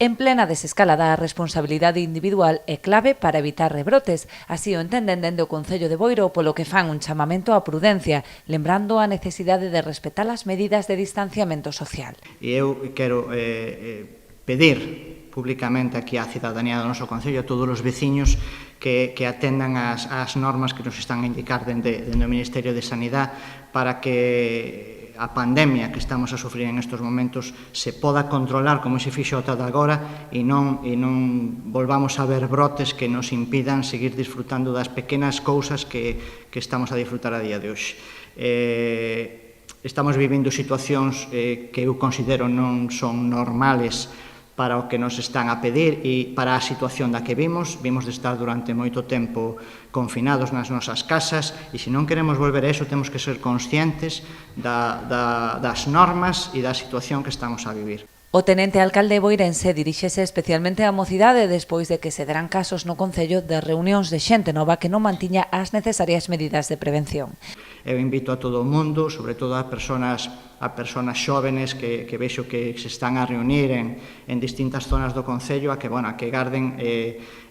En plena desescalada, a responsabilidade individual é clave para evitar rebrotes. Así o entenden dende o Concello de Boiro, polo que fan un chamamento á prudencia, lembrando a necesidade de respetar as medidas de distanciamento social. E eu quero pedir públicamente aquí á cidadanía do noso Concello, a todos os veciños que atendan as normas que nos están a indicar dende o Ministerio de Sanidade para que a pandemia que estamos a sufrir en estes momentos se poda controlar como se fixo ata agora e non volvamos a ver brotes que nos impidan seguir disfrutando das pequenas cousas que estamos a disfrutar a día de hoxe. Estamos vivindo situacións que eu considero non son normales para o que nos están a pedir e para a situación da que vimos de estar durante moito tempo confinados nas nosas casas e se non queremos volver a eso temos que ser conscientes das normas e da situación que estamos a vivir. O tenente alcalde boirense diríxese especialmente á mocidade despois de que se deran casos no Concello de reunións de xente nova que non mantiña as necesarias medidas de prevención. Eu invito a todo o mundo, sobre todo a persoas xóvenes que vexo que se están a reunir en distintas zonas do Concello a que garden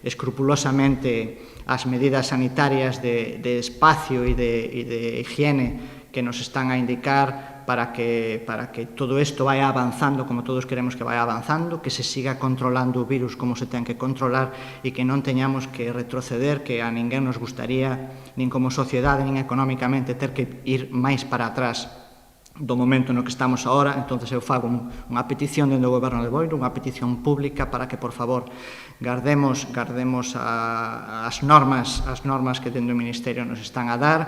escrupulosamente as medidas sanitarias de espacio e de higiene que nos están a indicar para que todo isto vaya avanzando como todos queremos que vaya avanzando, que se siga controlando o virus como se ten que controlar e que non teñamos que retroceder, que a ninguén nos gustaría, nin como sociedade, nin económicamente, ter que ir máis para atrás do momento no que estamos agora. Entón, eu fago unha petición dentro do Goberno de Boiro, unha petición pública para que, por favor, guardemos as normas que dentro do Ministerio nos están a dar,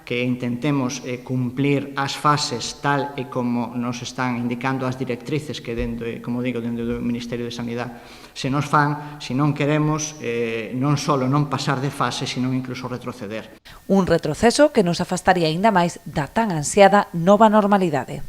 que intentemos cumplir as fases tal e como nos están indicando as directrices que, como digo, dentro do Ministerio de Sanidade se nos fan, se non queremos non só non pasar de fase, sino incluso retroceder. Un retroceso que nos afastaría aínda máis da tan ansiada nova normalidade.